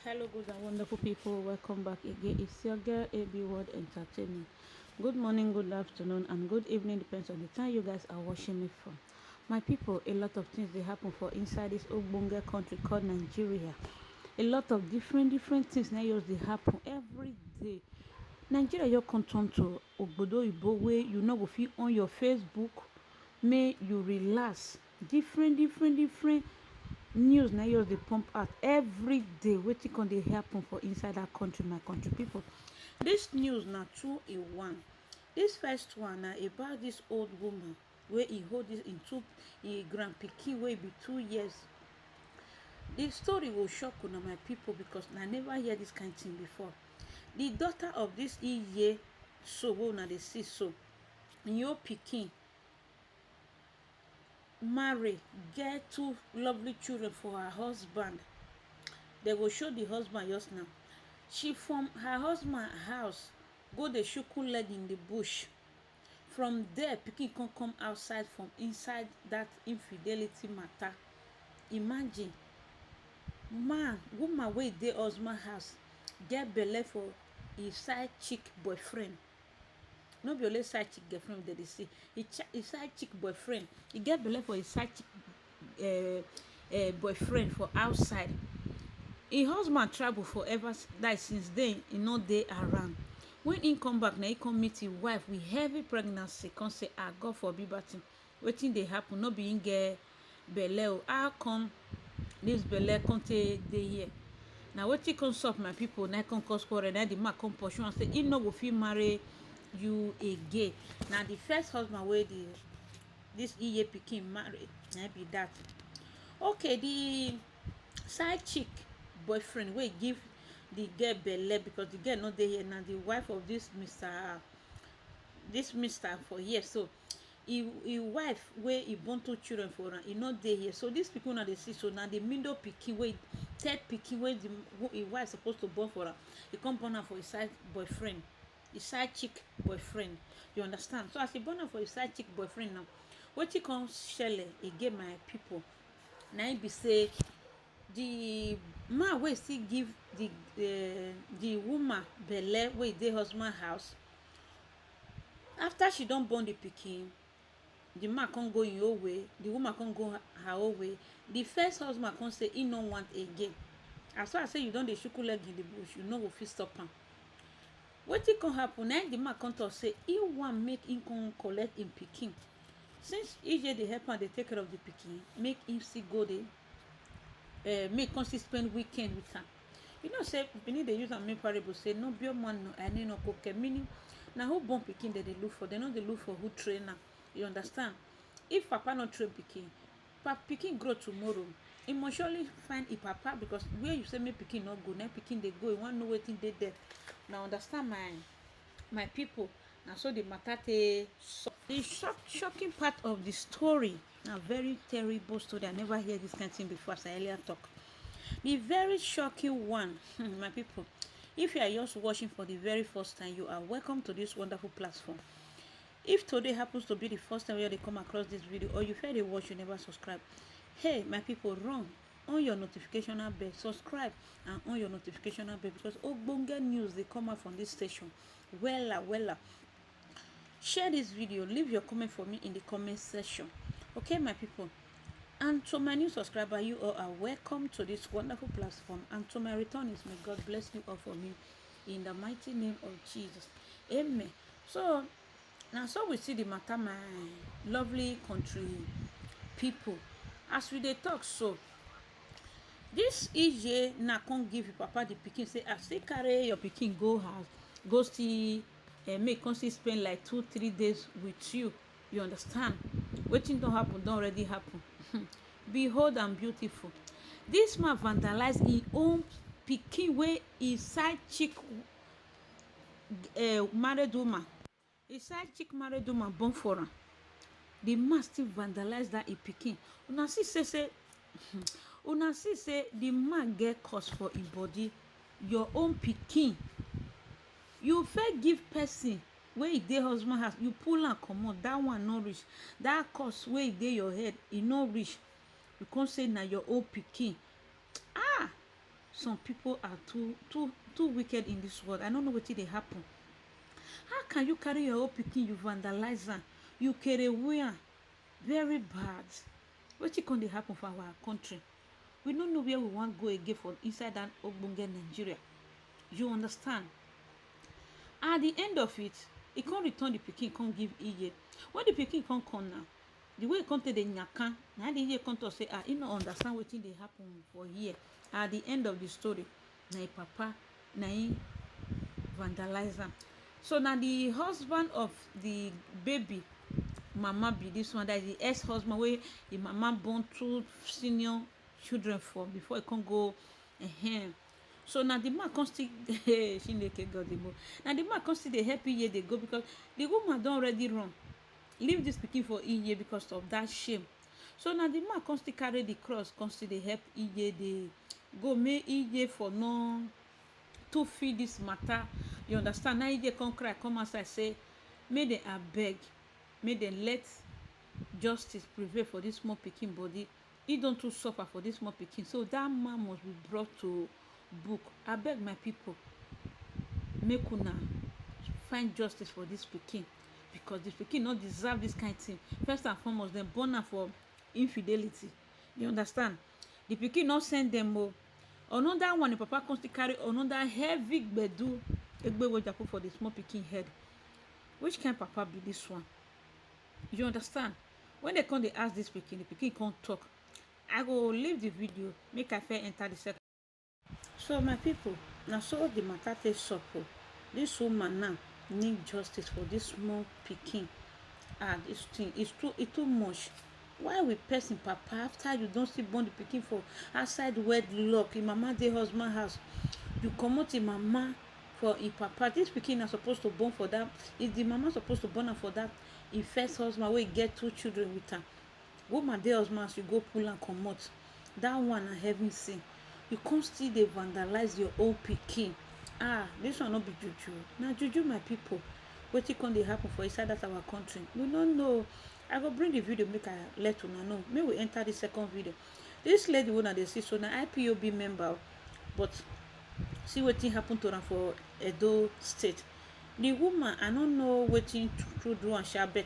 Hello, good and wonderful people. Welcome back again. It's your girl AB World Entertainment. Good morning, good afternoon, and good evening. Depends on the time you guys are watching me from. My people, a lot of things they happen for inside this Ogbonge country called Nigeria. A lot of different things now they happen every day. Nigeria you come turn to Obodo Ibo way you know go fit on your Facebook. May you relax. Different news na just dey pump out every day wetin come dey happen for inside that country, my country people. This news na two in one. This first one na about this old woman wey e hold this in two grand pikin wey be 2 years. The story go shock una my people because I never hear this kind thing before. The daughter of this Iye so wey una dey see so, im own pikin marry, get two lovely children for her husband. They go show the husband just now. She from her husband house go dey shuku leg in the bush. From there pikin come outside from inside that infidelity matter. Imagine woman wey dey husband house get belle for him side chick boyfriend. No be only side chick girlfriend dem dey see. His side chick boyfriend, he get belle for his side chick boyfriend for outside. Him husband travel forever, like since then he no dey around. When he come back na he come meet him wife with heavy pregnancy. Come say God forbid bad thing wetin dey happen, no be him get belle o. How come this belle come take dey here? Na wetin come sup my people na come cause quarrel. Na the man come pursue am say he no go fit marry you again. Na the first husband wey this Iye pikin marry na be that. Okay, the side chick boyfriend wey give the girl belle because the girl no dey here, na the wife of this Mr. for here. So him wife wey he born two children for am, he no dey here. So this pikin una dey see so na the middle pikin wey third pikin wey him wife suppose to born for am. He come born am for his side boyfriend, his side chick boyfriend. You understand? So as he born am for his side chick boyfriend now, wetin come shele again my people na im be say the man wey still give the woman belle wey dey husband house, after she don born the pikin, the man come go him own way, the woman come go her own way. The first husband come say he no want again. As far as say you don dey shuku leg in the bush, you no go fit stop am. Wetin come happen na the man come talk say he wan make him come collect him pikin. Since Ije dey help am dey take care of the pikin, make him still go dey make come still spend weekend with am. You know say Benin dey use am make parable say no be man no ane no koke, meaning na who born pikin dem dey look for. Dem no dey look for who train am. You understand? If papa no train pikin, pikin grow tomorrow, he must surely find him papa because where you say make pikin no go, na pikin dey go. You wan know wetin dey there. Now understand my people. Na so the matter take sup. The shocking part of the story na very terrible story. I never hear this kind of thing before as I earlier talk. The very shocking one, my people, if you are just watching for the very first time, you are welcome to this wonderful platform. If today happens to be the first time where they come across this video or you feel they watch, you never subscribe, hey my people, run on your notification bell, subscribe and on your notification bell because ogbonge news they come out from this station. Wella share this video, leave your comment for me in the comment section. Okay my people, and to my new subscriber, you all are welcome to this wonderful platform, and to my returnees, may God bless you all for me in the mighty name of Jesus, amen. So now so we see the matter my lovely country people. As we dey talk so, this Ije na come give your papa the pikin say still carry your pikin go house, go see make come still spend like 2-3 days with you. You understand? Wetin don happen don already happen. Behold and beautiful, this man vandalize his own pikin wey his side chick married woman, his side chick married woman born for am. The man still vandalize that his pikin. Una see say una see say the man get curse for him body. Your own pikin you fit give person wey e dey husband house, you pull am comot, that one no reach. That curse wey e dey your head, e no reach. You come say na your own pikin. some people are too wicked in this world. I don't know wetin dey happen. How can you carry your own pikin, you vandalize am, you carry away am? Very bad. Wetin come dey happen for our country? We no know where we wan go again for inside that ogbonge Nigeria. You understand? At the end of it, e come return the pikin come give Iye. When the pikin come now, the way e come take dey nyaka, na the Iye come talk say e no understand wetin dey happen for here. At the end of the story, na im papa na im vandalize am. So na the husband of the baby mama be this one, that is the ex-husband wey im mama born 2 senior children for before e come go. So na the man come still Chineke God dey move. Na the man come still dey help Iye dey go, because the woman don already run leave this pikin for Iye because of that shame. So na the man come still carry the cross come still dey help Iye dey go, make Iye for no to feel this matter. You understand? Now Iye come cry come outside say make dem abeg, make dem let justice prevail for this small pikin body. He don too suffer for this small pikin, so that man must be brought to book. Abeg my people, make una find justice for this pikin, because this pikin no deserve this kind thing. First and foremost, dem born am for infidelity. You understand? The pikin no send dem o. Another one, the papa come still carry another heavy gbedu egbewoja put for the small pikin head. Which kind papa be this one? You understand? When they come dey ask this pikin, the pikin come talk. I go leave the video make I first enter the second. So my people, na so the matter take sup o. This woman now need justice for this small pikin. This thing is too much. Why will person papa, after you don still born the pikin for outside wedlock, im mama dey husband house, you comot im mama for im papa? This pikin na supposed to born for that, is the mama supposed to born am for that im first husband wey get 2 children with am? Woman dey husband house, you go pull am comot. That one na heaven sin. You come still dey vandalize your own pikin. This one no be juju. Na juju, my people. Wetin come dey happen for inside that our country? We no know. I go bring the video make I let una know. Make we enter the second video. This lady wey una dey see so na IPOB member, but see wetin happen to am for Edo State. The woman, I no know wetin true do am sha, but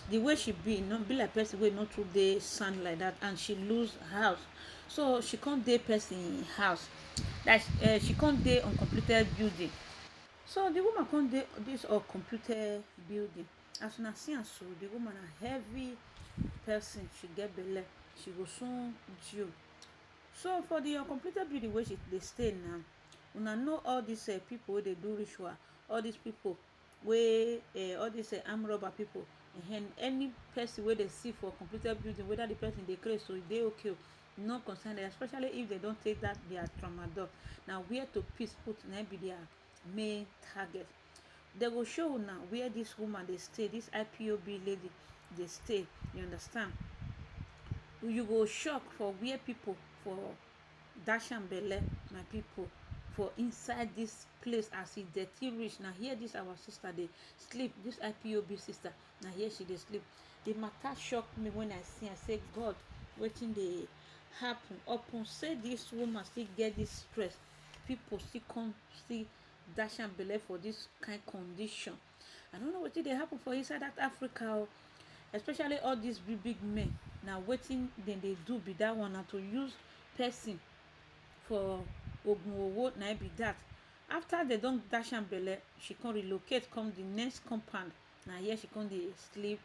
the way she be, no be like person wey no too dey sound like that, and she lose house. So she come dey person house, that she come dey uncompleted building. So the woman come dey this uncompleted building. As una see am so, the woman na heavy person, she get belle, she go soon due. So for the uncompleted building where she dey stay now, una know all these people wey dey do ritual, all these people wey all these armed robber people, and any person wey dey see for completed building, whether the person dey craze, so e dey okay, no concern them, especially if they don take that their tramadol. Now where to peace put na be their main target. They go show now where this woman dey stay, this IPOB lady dey stay. You understand? You go shock for where people for dash am belle, my people, for inside this place as e dirty reach. Now here this our sister dey sleep, this IPOB sister, now here she dey sleep. The matter shock me when I see, I say God, wetin dey happen? Upon say this woman still get this stress, people still come still dash am belle for this kind condition. I don't know wetin dey happen for inside that Africa, especially all these big men. Now wetin dem dey do be that one, na to use person for ogun na be that. After they don dash am belle, she come relocate come the next compound. Now here she come dey sleep,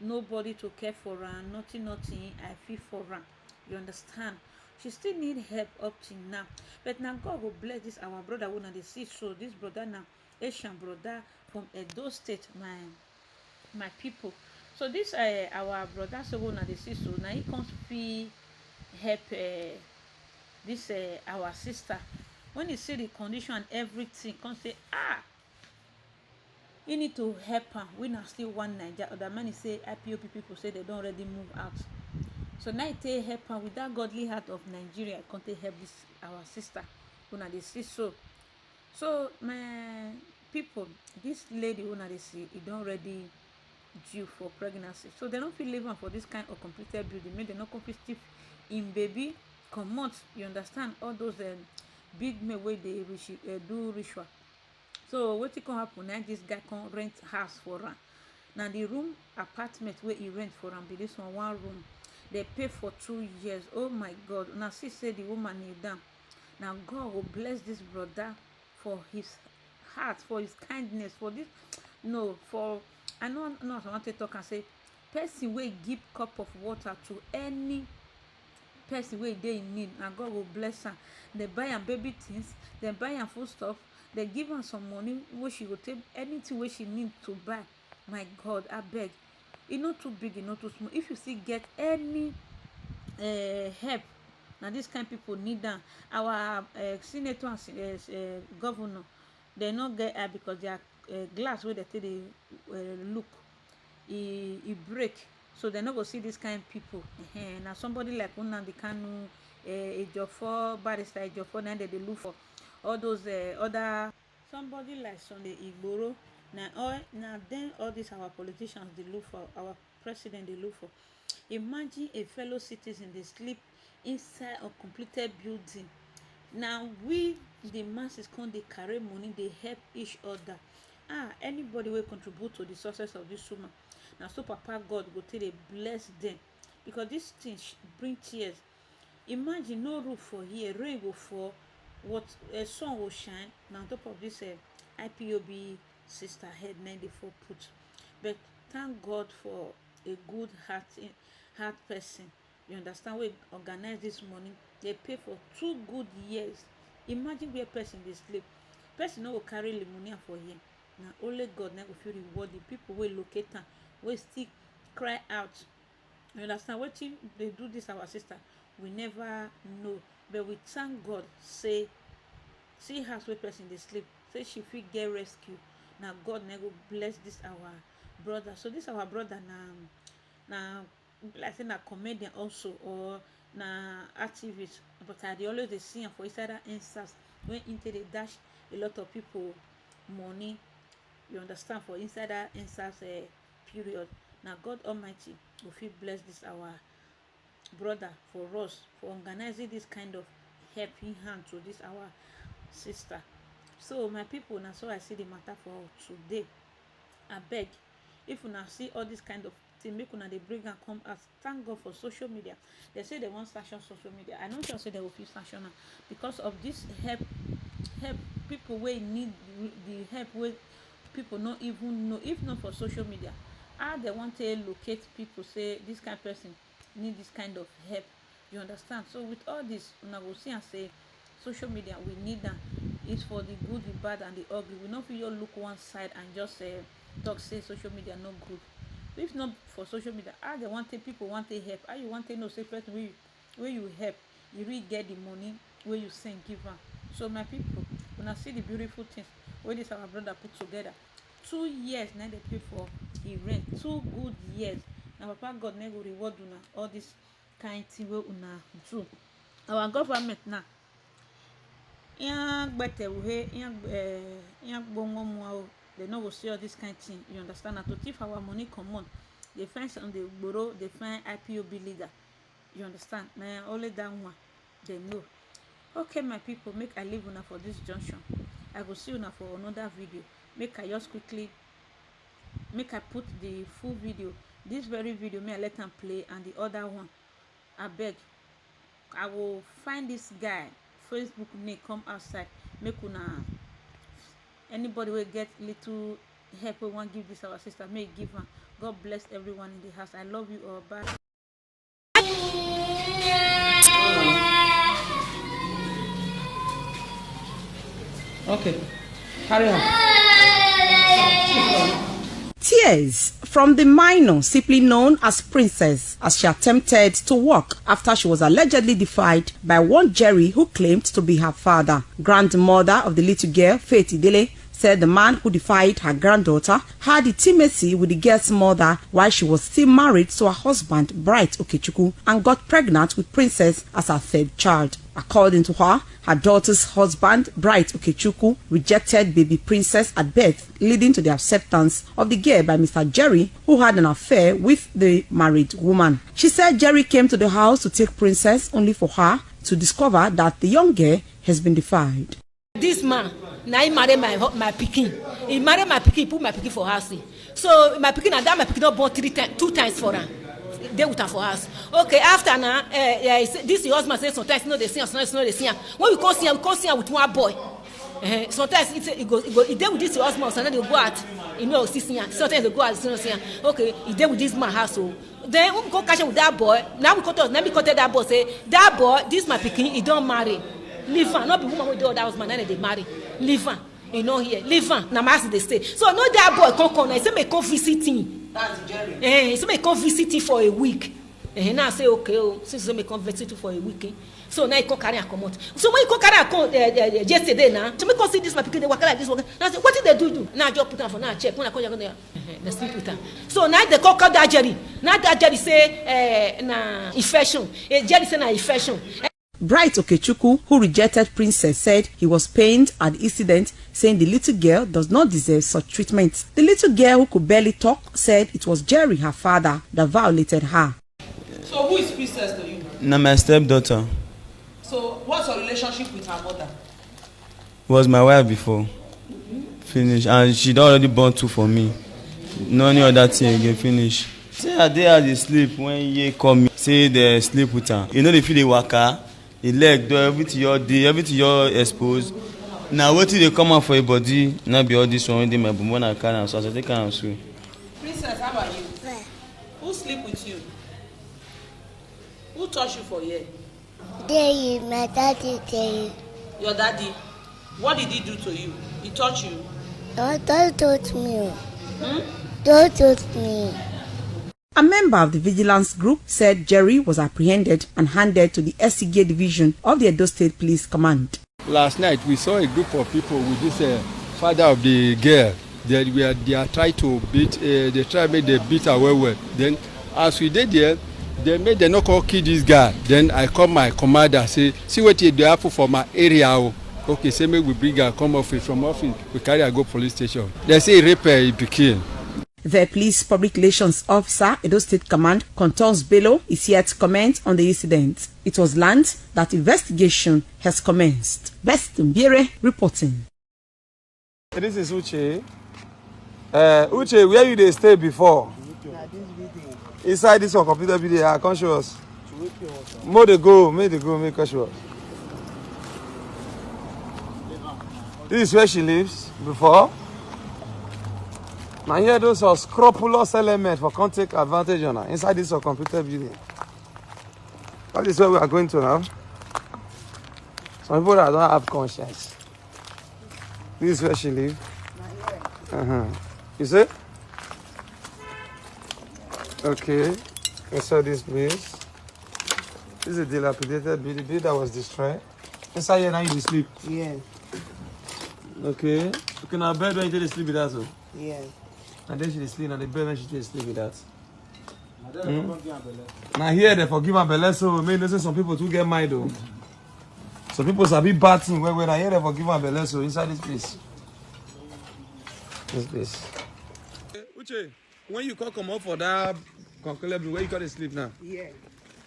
nobody to care for her, nothing. I feel for her. You understand? She still need help up till now, but now God will bless this our brother wey una dey see. So this brother now, Asian brother from Edo State, my people. So this our brother so wey una dey see so, now he come fit help this our sister. When he see the condition and everything, come say he need to help her. We now still one Naija. Other man say IPOB people say they don't already move out. So now it take help her with that godly heart of Nigeria. Can't take help this our sister. Una dey see so. So my people, this lady una dey see, it don't already due for pregnancy. So they don't feel living for this kind of completed building. Make they not competitive in baby come out. You understand? All those big men wey dey do ritual. So wetin come happen na this guy come rent house for am. Na the room apartment wey he rent for am be this one room. They pay for 2 years. Oh my God. Una see say the woman kneel down. Now God will bless this brother for his heart, for his kindness, for this. No, for I know I want to talk and say person wey give cup of water to any person wey dey in need, and God will bless am. They buy am baby things, they buy am food stuff, they give am some money wey she go take anything wey she need to buy. My God, I beg. E no too big, e no too small. If you still get any help, now this kind of people need am. Our senator and governor, they not get help because their glass wey they take dey look, e break, so they no go see this kind of people. Now somebody like Nnamdi Kanu, Ejiofor, Barrister Ejiofor, now they look for all those other somebody like Sunday Igboro. Now then all these our politicians they look for, our president they look for. Imagine a fellow citizen they sleep inside a completed building. Now we the masses come they carry money, they help each other. Anybody will contribute to the success of this woman. Now so Papa God go tell they bless them, because this thing bring tears. Imagine no roof for here, rain go fall, what a sun will shine. Now on top of this IPOB sister head 94 put. But thank God for a good heart person. You understand? We organize this money. They pay for 2 good years. Imagine where person they sleep. Person no will carry pneumonia for here. Now only God never feel reward the people will locate them, will still cry out. You understand? What if they do this our sister? We never know. But we thank God. Say, see house where person they sleep. Say she feel get rescue. Now God never bless this our brother. So this our brother now like say na comedian also, or na activist, but I always they see him for inside that instance when into they dash a lot of people money. You understand? For inside that instance period. Now God Almighty will feel bless this our brother for us for organizing this kind of helping hand to this our sister. So my people, now so I see the matter for today. I beg, if you now see all this kind of thing, make una they bring and come out. Thank God for social media. They say they want sanction social media. I don't just say they will feel sanctional because of this help people where need the help where people not even know. If not for social media, they want to locate people, say this kind of person need this kind of help. You understand? So with all this, una go see and say social media we need them. It's for the good, the bad, and the ugly. We not feel look one side and just talk say social media no good. If not for social media, they want to people want to help. You want to know say person where you help, you really get the money where you send give them. So my people, when I see the beautiful things where this our brother put together, 2 years now they pay for the rent. 2 good years. Now Papa God never reward una all this kind thing where una do. Our government now. They no go see all this kind of thing. You understand? Now to thief our money come on. They find on the bureau, they find IPOB leader. You understand? Now only that one they know. Okay, my people, make I leave una for this junction. I will see una for another video. Make I just quickly make I put the full video. This very video, may I let them play, and the other one. I beg. I will find this guy. Facebook name come outside. Make una anybody will get little help we want give this our sister, may give her. God bless everyone in the house. I love you all. Bye. Okay, carry on. Tears from the minor, simply known as Princess, as she attempted to walk after she was allegedly defied by one Jerry who claimed to be her father. Grandmother of the little girl, Faith Idele, said the man who defied her granddaughter had intimacy with the girl's mother while she was still married to her husband, Bright Okechukwu, and got pregnant with Princess as her 3rd child. According to her, her daughter's husband, Bright Okechukwu, rejected baby Princess at birth, leading to the acceptance of the girl by Mr. Jerry, who had an affair with the married woman. She said Jerry came to the house to take Princess only for her to discover that the young girl has been defied. This man, now he married my pikin. He married my pikin, put my pikin for house. So my pikin and that my pikin not born 2 times for her. They with her for house. Okay, after now, this your husband says sometimes no they see her, sometimes no they see her. When we come see her with one boy. Sometimes he dey with this your husband, sometimes they go out. You know, see her. Sometimes they go out, see her. Okay, he dey with this man house. So then when we go catch him with that boy, now we contact that boy say that boy, this my pikin, he don't marry. Leave her, not be woman with the other husband, and they marry. Leave her, you know here. Leave her, now my house they stay. So no that boy come. I say me come visit him. That's Jerry. So me come visit him for a week. Now I say okay, since me come visit him for a week. So now he come carry her come out. So when he come carry her come yesterday now, so me come see this my pikin they work like this work. Now I say what did they do? Now I just put her for now check. When I come they sleep with her. So now they call that Jerry. Now that Jerry say na infection. Jerry say na infection. Bright Okechukwu, who rejected Princess, said he was pained at the incident, saying the little girl does not deserve such treatment. The little girl, who could barely talk, said it was Jerry, her father, that violated her. So who is Princess to you? Na my stepdaughter. So what's your relationship with her mother? Was my wife before. Finish. And she don already born 2 for me. No any other thing again, finish. Say her dey at the sleep when ye call me, say they sleep with her. You know they feel the waka. The leg do everything your day, everything your exposed. Now what till they come out for your body? Now be all this one when my bum when I carry am so I take am so. Princess, how about you? Where? Who sleep with you? Who touch you for here? Daddy, my daddy, daddy. Your daddy. What did he do to you? He touch you? Don't touch me. Hmm? Don't touch me. A member of the vigilance group said Jerry was apprehended and handed to the SCGA division of the Edo State Police Command. Last night we saw a group of people with this father of the girl. They are trying to beat. They try to make the beat her well. Then as we did there, they made the no-call kill this guy. Then I call my commander say, see what they have for my area. Okay, say make we bring her come office from office. We carry her go police station. They say rape he became. The police public relations officer, Edo State Command, Contours Bello, is here to comment on the incident. It was learned that investigation has commenced. Best Mbiere reporting. This is Uche. Uche, where you dey stay before? Inside this one computer video, I can't show us. Make they go, make sure. This is where she lives before. Now here those are scrupulous elements for can take advantage on her inside this computer building. That is where we are going to now. Some people that don't have conscience. This is where she lives. You see? Okay. Inside this place. This is a dilapidated building that was destroyed. Inside here now you sleep. Yeah. Okay. Okay, now bed when you sleep with that so. Yeah. And then she sleep and the bed when she sleep with that. Now here they forgive her belly, so maybe some people too get mad though. Some people are a bit bad thing when I hear they forgive her belly, so inside this place. This place. Uche, when you come up for that conclave, where you got to sleep now? Yeah.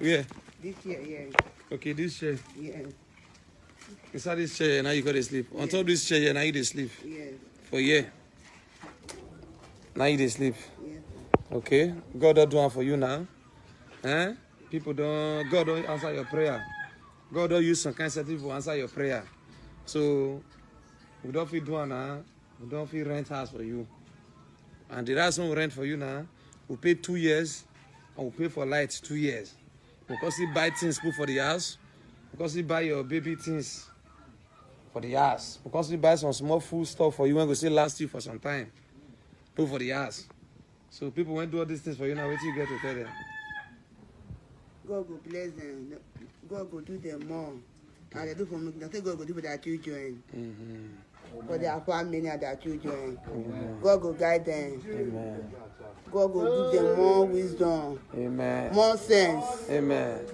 Yeah. This year, yeah. Okay, this chair. Yeah. Inside this chair, now you got to sleep. On top of this chair, yeah, now you dey sleep. Yeah. For here. Now you dey sleep. Yeah. Okay. God don't do it for you now. God don't answer your prayer. God don't use some kind of certificate to answer your prayer. So we don't feel do now. We don't feel rent house for you. And the last one we rent for you now, we pay 2 years and we pay for lights 2 years. Because you buy things put for the house. Because you buy your baby things for the house. Because you buy some small food stuff for you and go say last you for some time. Put for the house. So people went do all these things for you now. What you get to tell them? God will bless them. God will do them more. And they do for me. They say God will do for their children. For their family and their children. God will guide them. Amen. God will give them more wisdom. Amen. More sense. Amen.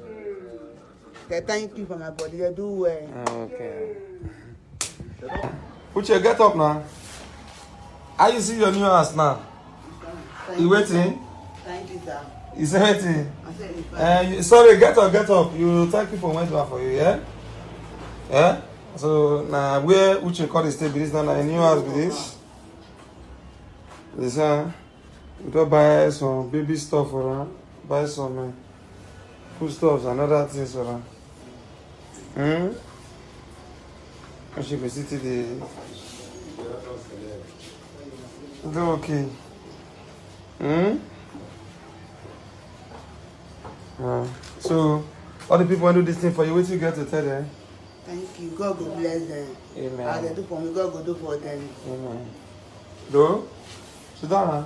They thank you for my body. They do well. Okay. Uche, get up now. How you see your new house now? You waiting? Thank you, sir. You say waiting? I said it's fine. Sorry, get up. You thank you for waiting for you, yeah? Yeah? So now where Uche call the stay be this now a new house be this. This we don't buy some baby stuff for her, buy some food stuffs and other things for her. And she visited the it's okay. So all the people want to do this thing for you, what you get to tell them? Thank you. God will bless them. Amen. As they do for me, God will do for them. Amen. Do? Sit down, huh?